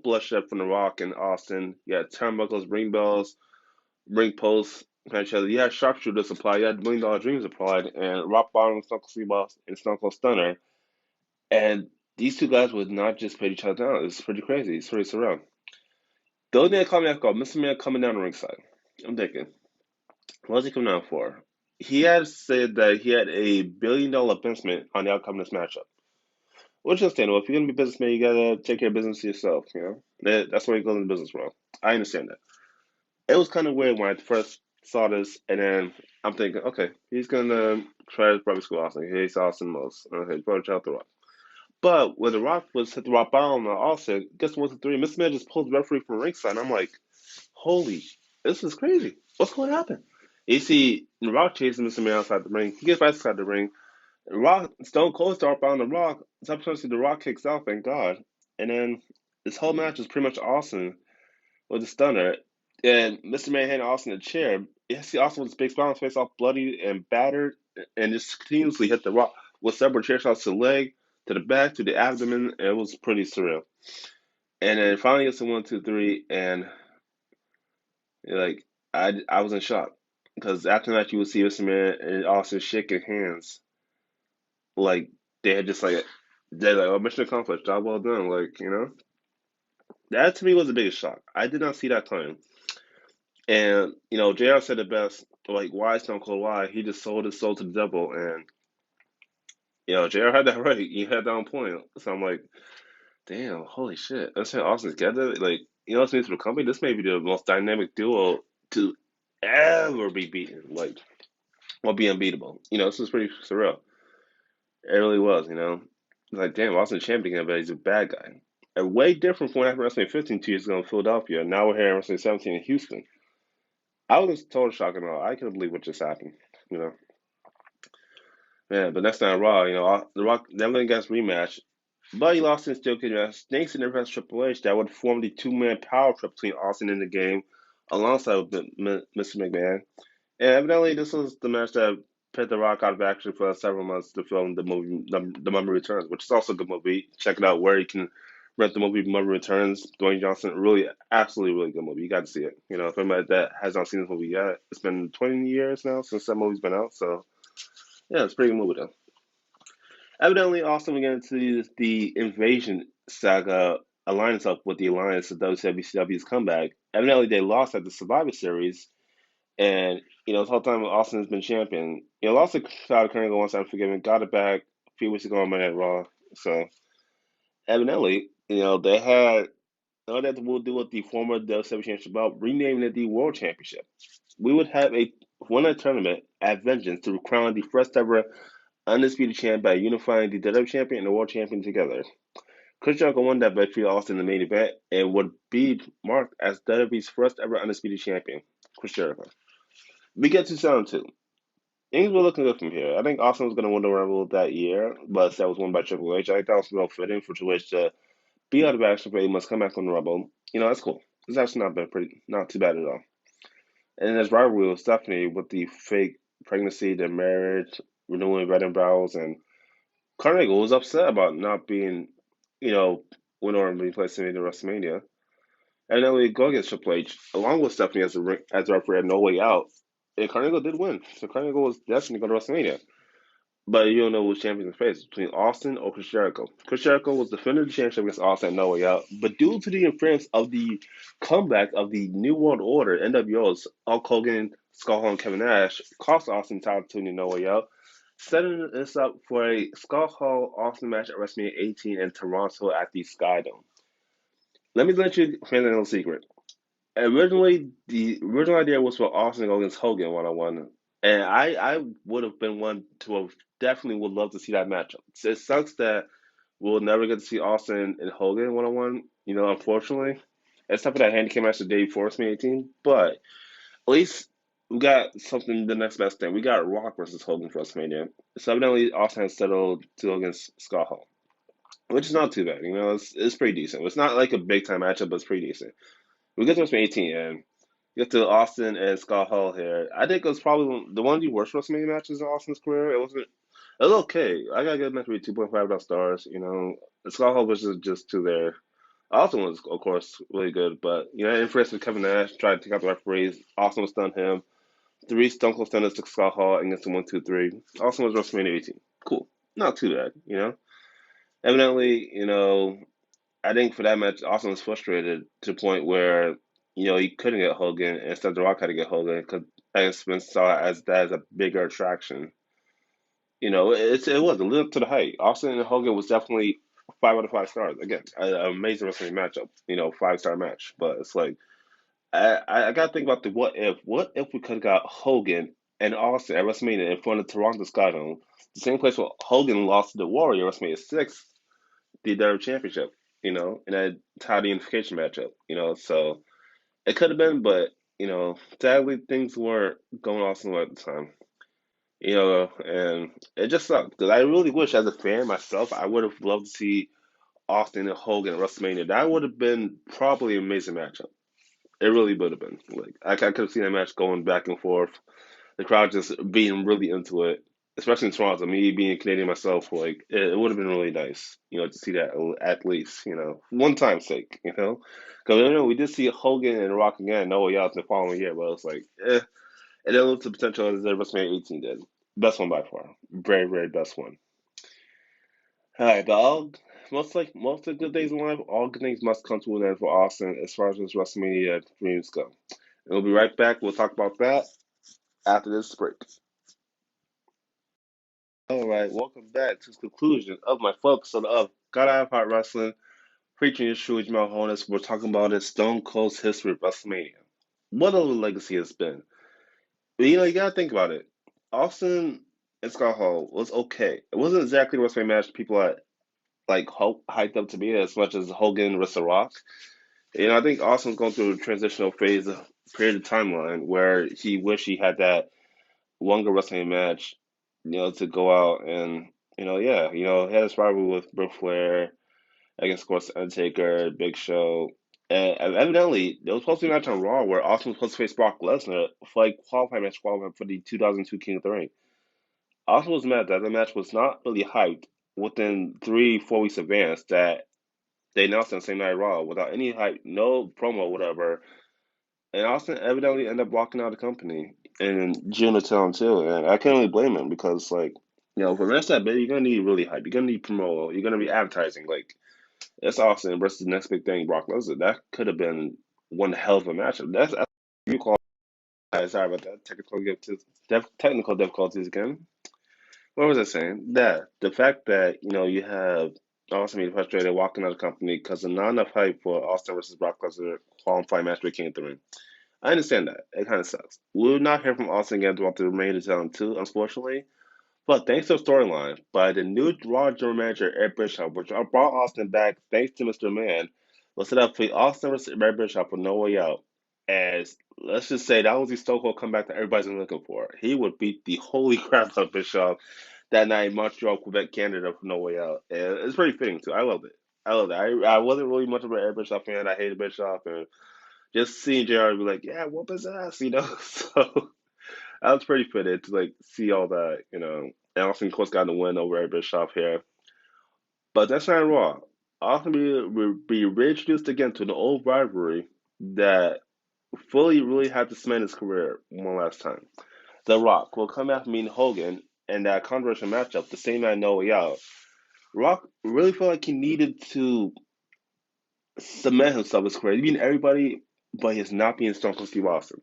bloodshed from The Rock and Austin. Yeah, turnbuckles, ring bells, ring posts, each other. You had sharpshooters applied, you had $1 million dreams applied, and rock bottom, Stone Cold Steve Austin, and Stone Cold Stunner. And these two guys would not just put each other down. It's pretty crazy. It's pretty surreal. The only thing that caught me off guard, Mr. Man coming down the ringside. I'm thinking, what was he coming down for? He had said that he had $1 billion investment on the outcome of this matchup. Which is understandable. If you're gonna be a businessman, you gotta take care of business yourself. That's where you go in the business world. I understand that. It was kind of weird when I first saw this, and then I'm thinking, okay, he's gonna try his brother school Austin. He hates Austin most. Okay, brother try the Rock. But when the Rock was hit the Rock bottom on Austin, guess what? 1 2 3. Mr. Man just pulled the referee from ringside. And I'm like, holy, this is crazy. What's going to happen? You see, the Rock chasing Mr. Man outside the ring. He gets back outside the ring. Rock Stone Cold start on the Rock. Subsequently, the Rock kicks out, thank God. And then this whole match is pretty much Austin with the stunner. And Mr. Man handed Austin a chair. You see Austin with his big smile on his face, all bloody and battered, and just continuously hit the Rock with several chair shots to the leg, to the back, to the abdomen. And it was pretty surreal. And then finally gets to 1 2 3, and Like I was in shock because after that you would see Usman and Austin shaking hands like they had just like they're like, oh, mission accomplished, job well done. Like, that to me was the biggest shock. I did not see that coming. And, JR said it best, like, why Stone Cold why? He just sold his soul to the devil. And, JR had that right. He had that on point. So I'm like, damn, holy shit. That's how Austin's together. Like, it's news for the company. This may be the most dynamic duo to ever be beaten. Like, or be unbeatable. This was pretty surreal. It really was. Like, damn, Austin champion again, but he's a bad guy. And way different from what happened WrestleMania 15 2 years ago in Philadelphia. Now we're here in WrestleMania 17 in Houston. I was total shock and all. I couldn't believe what just happened. You know, but next time Raw, The Rock never gets rematch, but he lost in Steel Cage match. Snakes in the rest Triple H that would form the two-man power trip between Austin and the game, alongside with Mr. McMahon. And evidently, this was the match that put The Rock out of action for several months to film the movie The Mummy Returns, which is also a good movie. Check it out where you can rent the movie Mummy Returns. Dwayne Johnson, really, absolutely, really good movie. You got to see it. If anybody that has not seen this movie yet, it's been 20 years now since that movie's been out. So yeah, it's a pretty good movie though. Evidently, Austin began to the Invasion saga align itself with the alliance of WCW's comeback. Evidently, they lost at the Survivor Series, and this whole time Austin has been champion. Lost to Cloud Kurt once Unforgiven, got it back a few weeks ago on Monday Night Raw. So evidently, they had to deal with the former WCW Championship belt, renaming it the World Championship. We would have a one-night tournament at Vengeance to crown the first ever undisputed champ by unifying the WWE champion and the world champion together. Chris Jericho won that by defeating Austin in the main event and would be marked as WWE's first ever undisputed champion. Chris Jericho. We get to 2002. Things were looking good from here. I think Austin was going to win the Rumble that year, but that was won by Triple H. I think that was well fitting for Triple H to be out of action for 8 months, come back on the Rumble. That's cool. It's actually not too bad at all. And his rivalry with Stephanie with the fake pregnancy, the marriage, renewing wedding vows, and Carnegie was upset about not being, you know, winner and being placed in the WrestleMania. And then we go against Triple H, along with Stephanie as a referee at No Way Out. And Carnegie did win. So Carnegie was destined to go to WrestleMania. But you don't know who's champion in face between Austin or Chris Jericho. Chris Jericho was defending the championship against Austin at No Way Out. But due to the interference of the comeback of the New World Order, NWO's Hulk Hogan, Scott Hall, and Kevin Nash, cost Austin the title to No Way Out, setting this up for a Scott Hall Austin match at WrestleMania 18 in Toronto at the Skydome. Let you fans in a little secret. Originally, the original idea was for Austin to go against Hogan 1-on-1, and I would have been one to have definitely would love to see that matchup. It sucks that we'll never get to see Austin and Hogan 1-on-1, unfortunately, except for that handicap match the day before WrestleMania 18. But at least we got something the next best thing. We got Rock versus Hogan for WrestleMania. So evidently Austin has settled to go against Scott Hall, which is not too bad. It's pretty decent. It's not like a big time matchup, but it's pretty decent. We get to WrestleMania 18 and get to Austin and Scott Hall here. I think it was probably the one of the worst WrestleMania matches in Austin's career. It was okay. I gotta give it meant to be 2.5 stars. Scott Hall was just too there. Austin was, of course, really good, but interference with Kevin Nash tried to take out the referees. Austin was stun him. Three Stone Cold Stunners to Scott Hall against the 1, 2, 3. Austin was WrestleMania 18. Cool, not too bad. Evidently, I think for that match, Austin was frustrated to the point where he couldn't get Hogan. Instead, The Rock had to get Hogan because Spence saw it as that as a bigger attraction. It was a live up to the hype. Austin and Hogan was definitely 5 out of 5 stars. Again, an amazing wrestling matchup. 5-star match. But it's like I gotta think about the what if. What if we could have got Hogan and Austin at WrestleMania in front of Toronto Skydome, the same place where Hogan lost to the Warrior at WrestleMania 6, the WWE Championship. In that title unification matchup. So it could have been, but sadly things weren't going Austin way at the time. And it just sucked because I really wish, as a fan myself, I would have loved to see Austin and Hogan at WrestleMania. That would have been probably an amazing matchup. It really would have been. Like I could have seen that match going back and forth, the crowd just being really into it. especially in Toronto. Me being Canadian myself, like it would have been really nice, to see that at least, one time sake, because we did see Hogan and Rock again, no way out the following year, but it's like, it didn't look to potential as the WrestleMania 18 did. Best one by far, very very best one. All right, but most of the good days in life, all good things must come to an end for Austin as far as his WrestleMania dreams go. And we'll be right back. We'll talk about that after this break. All right, welcome back to the conclusion of my focus of God I Have Heart Wrestling, featuring your true Jamal Honus. We're talking about his Stone Cold's history of WrestleMania. What a legacy it's been. But, you gotta think about it. Austin and Scott Hall was okay. It wasn't exactly the WrestleMania match people had like hyped up to be as much as Hogan versus The Rock. I think Austin's going through a transitional phase, period of timeline where he wished he had that longer WrestleMania match, to go out and, yeah, he had his rivalry with Ric Flair against, of course, Undertaker, Big Show. And evidently, there was supposed to be a match on Raw where Austin was supposed to face Brock Lesnar for like qualifying for the 2002 King of the Ring. Austin was mad that the match was not really hyped within 3, 4 weeks advance that they announced on the same night Raw without any hype, no promo, whatever. And Austin evidently ended up walking out of the company in June of 2002. And I can't really blame him because, like, for the rest of that bit, you're going to need really hype. You're going to need promo. You're going to be advertising. Like, it's Austin versus the next big thing, Brock Lesnar. That could have been one hell of a matchup. That's you call. Sorry about that. Technical difficulties again. What was I saying? That the fact that you have Austin being frustrated walking out of the company because of not enough hype for Austin versus Brock Lesnar qualifying match with King of the Ring. I understand that. It kind of sucks. We'll not hear from Austin again throughout the remainder of 2002, unfortunately. But thanks to a storyline by the new Raw general manager, Eric Bischoff, which brought Austin back thanks to Mr. Man, was set up for Austin versus Eric Bischoff for No Way Out. As let's just say that was the Stone Cold comeback that everybody's been looking for. He would beat the holy crap out of Bischoff that night in Montreal, Quebec, Canada for No Way Out. And it's pretty fitting too. I loved it. I loved it. I wasn't really much of an Eric Bischoff fan. I hated Bischoff, and just seeing JR be like, yeah, whoop his ass, So I was pretty fitted to like see all that. And Austin, of course, got the win over Eric Bischoff here. But that's not Raw. Austin be reintroduced again to the old rivalry that fully really had to cement his career one last time. The Rock will come after meeting Hogan and that controversial matchup the same night No Way Out. Rock really felt like he needed to cement himself as career. He beat everybody, but he's not being Stone Cold Steve Austin.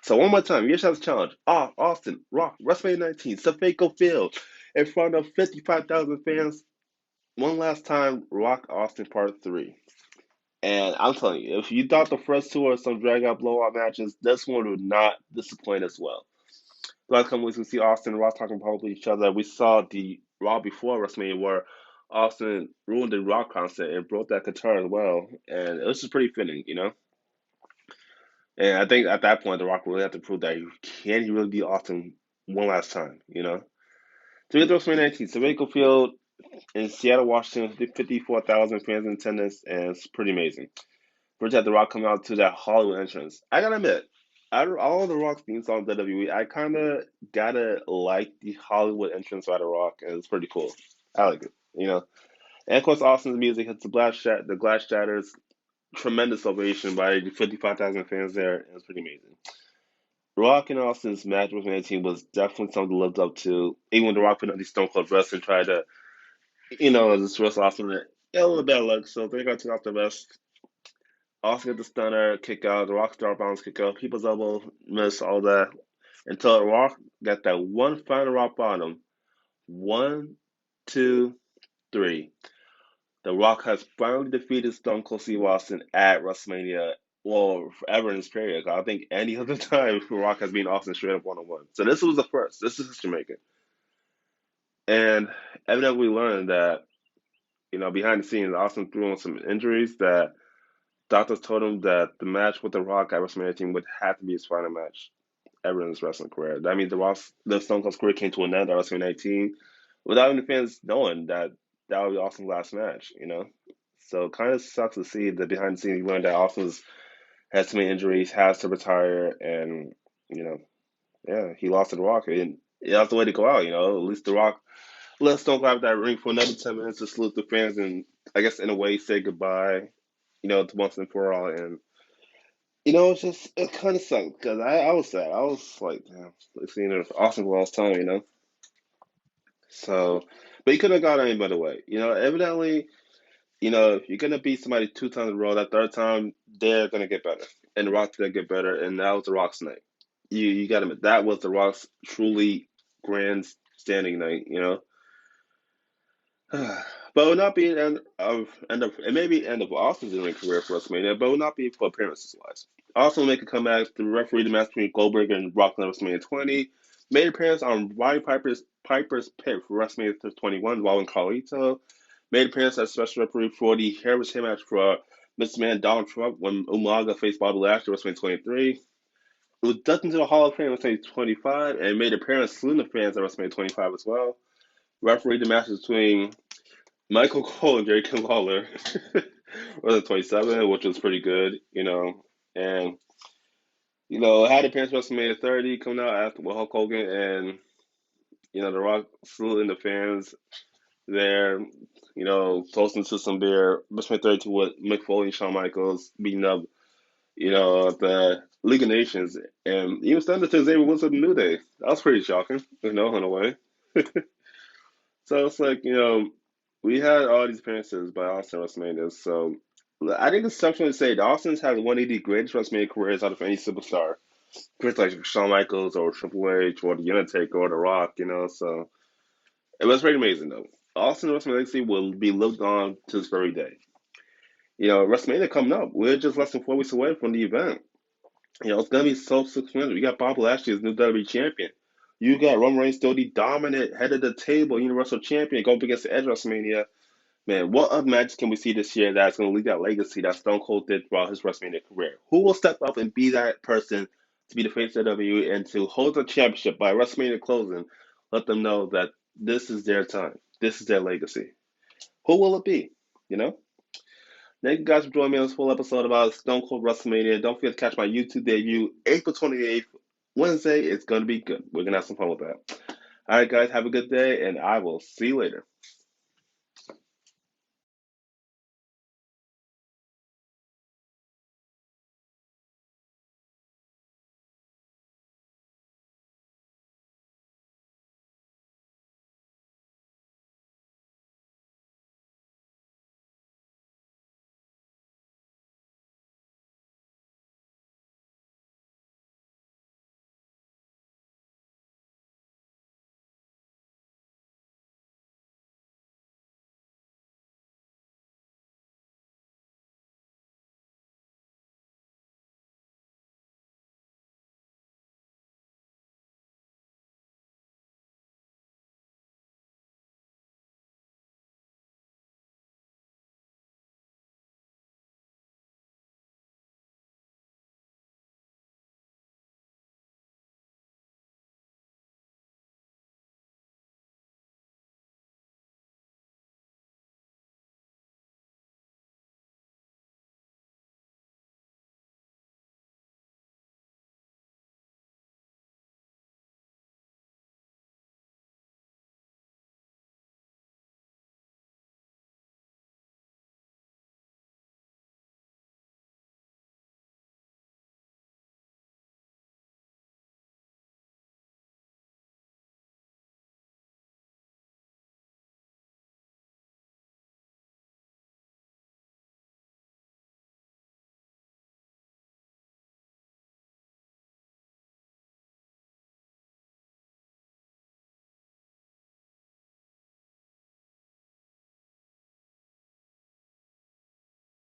So one more time, your shot's challenge. Austin, Rock, WrestleMania 19, Safeco Field, in front of 55,000 fans. One last time, Rock Austin Part 3. And I'm telling you, if you thought the first two were some drag out blowout matches, this one would not disappoint as well. The last couple weeks, we see Austin and Rock talking publicly with each other. We saw the Raw before WrestleMania where Austin ruined the Rock concert and broke that guitar as well. And it was just pretty fitting. And I think at that point, The Rock really had to prove that he really be Austin one last time. To get to WrestleMania 19, Safeco Field in Seattle, Washington, 54,000 fans in attendance, and it's pretty amazing. First, had The Rock come out to that Hollywood entrance. I gotta admit, out of all the Rock's themes on WWE, I kind of gotta like the Hollywood entrance by The Rock, and it's pretty cool. I like it. And of course, Austin's music hits the glass shatters, tremendous ovation by the 55,000 fans there, and it's pretty amazing. Rock and Austin's match with the team was definitely something to live up to. Even when The Rock put on the Stone Cold Wrestling tried to, just wrestle Austin, a little bad luck. So they got to off the best. Austin get the stunner, kick out, The Rock star bounce, kick out, people's elbow, miss, all that. Until Rock got that one final rock bottom. 1, 2, 3. The Rock has finally defeated Stone Cold Steve Austin at WrestleMania, well, forever in this period. I don't think any other time Rock has been Austin straight up 1-on-1. So this was the first. This is history making. And evidently we learned that, behind the scenes, Austin threw on some injuries that doctors told him that the match with The Rock at WrestleMania team would have to be his final match ever in his wrestling career. That means the Stone Cold's career came to an end at WrestleMania 19 without any fans knowing that that would be Austin's last match. So it kind of sucks to see that behind the scenes you learned that Austin's has too many injuries, has to retire, and you know, yeah, he lost to The Rock. And Yeah, that's the way to go out. At least The Rock let's don't grab that ring for another 10 minutes to salute the fans and I guess in a way say goodbye. To once and for all. And it's just it kind of sucked because I was sad. I was like, damn, it's Austin for last time. So, but he couldn't have gone any better way. Evidently, if you're gonna beat somebody 2 times in a row, that third time they're gonna get better, and the Rock's gonna get better, and that was the Rock's night. You got to admit that was the Rock's truly grand standing night. But it will not be end of it may be end of Austin's in career for WrestleMania, but it will not be for appearances wise. Austin will make a comeback to referee the match between Goldberg and Rock at WrestleMania 20. Made appearance on Roddy Piper's Pit for WrestleMania 21 while in Carlito. Made appearance as special referee for the Heritage match for Mr. Man Donald Trump when Umaga faced Bobby Lashley at WrestleMania 23. It was ducked into the Hall of Fame at WrestleMania 25 and made appearance saluting the fans at WrestleMania 25 as well. Referee the matches between Michael Cole and Jerry King Lawler was at 27, which was pretty good. And, had appearance WrestleMania 30 coming out after with Hulk Hogan and, The Rock saluting the fans there, toasting to some beer. WrestleMania 32 with Mick Foley and Shawn Michaels beating up, the League of Nations. And even Thunder to Xavier Woods of the New Day. That was pretty shocking, in a way. So it's like, we had all these appearances by Austin WrestleMania. So I think it's something to say that Austin's had one of the greatest WrestleMania careers out of any superstar. Chris like Shawn Michaels or Triple H or The Undertaker or The Rock. So it was pretty amazing though. Austin WrestleMania Legacy will be lived on to this very day. WrestleMania coming up. We're just less than 4 weeks away from the event. It's gonna be so suspenseful. You got Bob Lashley as new WWE champion. You got Roman Reigns still the dominant head of the table, Universal Champion, going up against the Edge WrestleMania. Man, what other matches can we see this year that's going to leave that legacy that Stone Cold did throughout his WrestleMania career? Who will step up and be that person to be the face of WWE and to hold the championship by WrestleMania closing? Let them know that this is their time. This is their legacy. Who will it be? You know? Thank you guys for joining me on this full episode about Stone Cold WrestleMania. Don't forget to catch my YouTube debut, April 28th, Wednesday. It's going to be good. We're going to have some fun with that. All right, guys, have a good day, and I will see you later.